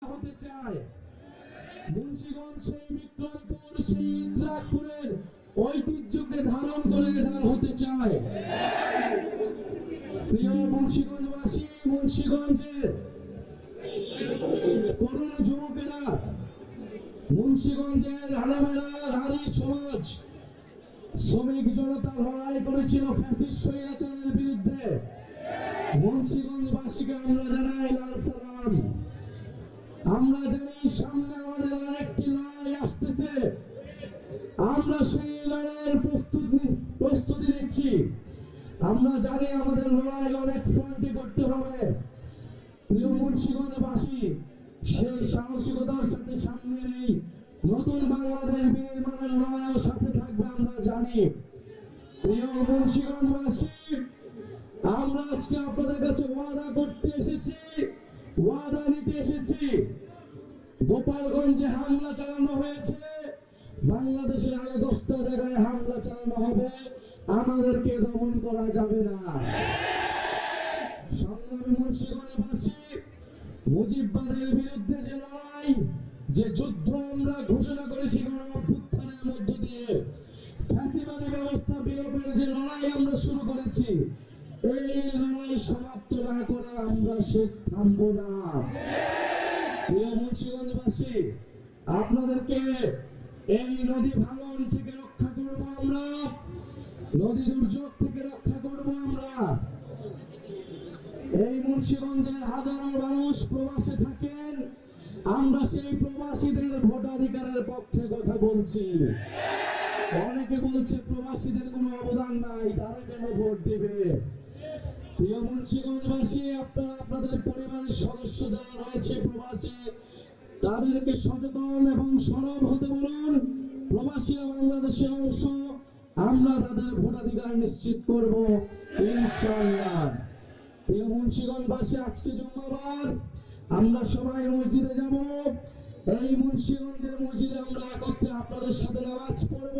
হতে চায়। মুন্সিগঞ্জ সেই বিক্রমপুর সেই ইদ্রাকপুরের ঐতিহ্যকে ধারণ করে যারা হতে চায়। প্রিয় মুন্সিগঞ্জবাসী, মুন্সিগঞ্জের তরুণ যুবকেরা, মুন্সিগঞ্জের আলেমেরা, নারী সমাজ, শ্রমিক জনতা লড়াই করেছিল ফ্যাসিস্ট স্বৈরাচারের বিরুদ্ধে। মুন্সিগঞ্জবাসীকে আমরা জানাই লাল সালাম। আমরা জানি সামনে আমাদের আরেকটি লড়াই আসতেছে। আমরা সেই লড়াইয়ের প্রস্তুতি নিচ্ছি। আমরা জানি আমাদের লড়াই অনেক ফ্রন্টে করতে হবে। প্রিয় মুন্সিগঞ্জবাসী, সেই সাহসিকতার সাথে সামনের এই নতুন বাংলাদেশ বিনির্মাণের লড়াইয়ের সাথে থাকবে আমরা জানি। প্রিয় মুন্সিগঞ্জবাসী, আমরা আজকে আপনাদের কাছে ওয়াদা করতে এসেছি, ওয়াদা নিতে এসেছি। গোপালগঞ্জে হামলা চালানো হয়েছে, বাংলাদেশের আরো 10টা জায়গায় হামলা চালানো হবে, আমাদেরকে দমন করা যাবে না। সংগ্রামী মুন্সিগঞ্জবাসী, মুজিববাদের বিরুদ্ধে যে লড়াই, যে যুদ্ধ আমরা ঘোষণা করেছি গণ-অভ্যুত্থানের মধ্য দিয়ে, ফ্যাসিবাদী ব্যবস্থা বিলোপের যে লড়াই আমরা শুরু করেছি, এই লড়াই সমাপ্ত না করে আমরা শেষ থামবো না। প্রিয় মুন্সিগঞ্জবাসী, আপনাদেরকে এই নদী ভাঙন থেকে রক্ষা করব আমরা, নদী দুর্যোগ থেকে রক্ষা করব আমরা। এই মুন্সিগঞ্জের হাজারো মানুষ প্রবাসে থাকেন, আমরা সেই প্রবাসীদের ভোটাধিকারের পক্ষে কথা বলছি। অনেকে বলছে প্রবাসীদের কোনো অবদান নাই, তারা কেন ভোট দেবে? প্রিয় মুন্সিগঞ্জবাসী, আপনারা আপনাদের পরিবারের সদস্য যারা রয়েছে প্রবাসে, তাদেরকে সচেতন এবং সরব হতে বলুন। প্রবাসীরা বাংলাদেশের অংশ, আমরা তাদের ভোটাধিকার নিশ্চিত করব ইনশাআল্লাহ। প্রিয় মুন্সিগঞ্জবাসী, আজকে জুম্মাবার, আমরা সবাই মসজিদে যাব। এই মুন্সিগঞ্জের মসজিদে আমরা একত্রে আপনাদের সাথে নামাজ পড়ব।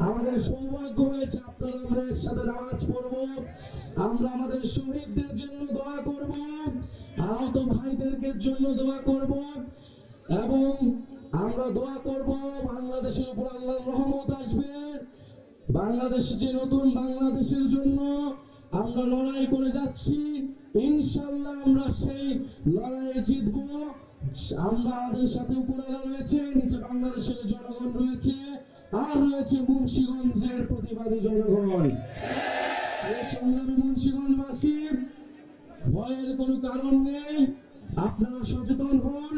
আমাদের সৌভাগ্য হয়েছে আপনারা আমরা একসাথে নামাজ পড়ব। আমরা আমাদের শহীদদের জন্য দোয়া করব, আহত ভাইদেরকে জন্য দোয়া করব, এবং আমরা দোয়া করব বাংলাদেশের উপর আল্লাহর রহমত আসবে। বাংলাদেশ যে নতুন বাংলাদেশের জন্য আমরা লড়াই করে যাচ্ছি, ইনশাআল্লাহ আমরা সেই লড়াইয়ে জিতব। আমরা আমাদের সাথে উপরেরা রয়েছে, নিচে বাংলাদেশের জনগণ রয়েছে, আর রয়েছে মুন্সিগঞ্জের প্রতিবাদী জনগণ। এই সংগ্রামী মুন্সিগঞ্জবাসী, ভয়ের কোনো কারণ নেই, আপনারা সচেতন হন।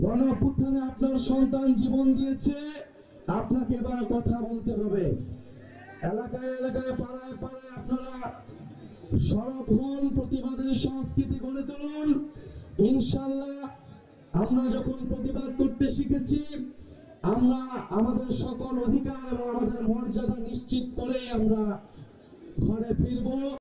গণ-অভ্যুত্থানে আপনার সন্তান জীবন দিয়েছে, আপনাকে এবার কথা বলতে হবে। এলাকায় এলাকায় পাড়ায় পাড়ায় আপনারা সরব হন, প্রতিবাদের সংস্কৃতি গড়ে তুলুন। ইনশাআল্লাহ আমরা যখন প্রতিবাদ করতে শিখেছি, আমরা আমাদের সকল অধিকার এবং আমাদের মর্যাদা নিশ্চিত করে আমরা ঘরে ফিরবো।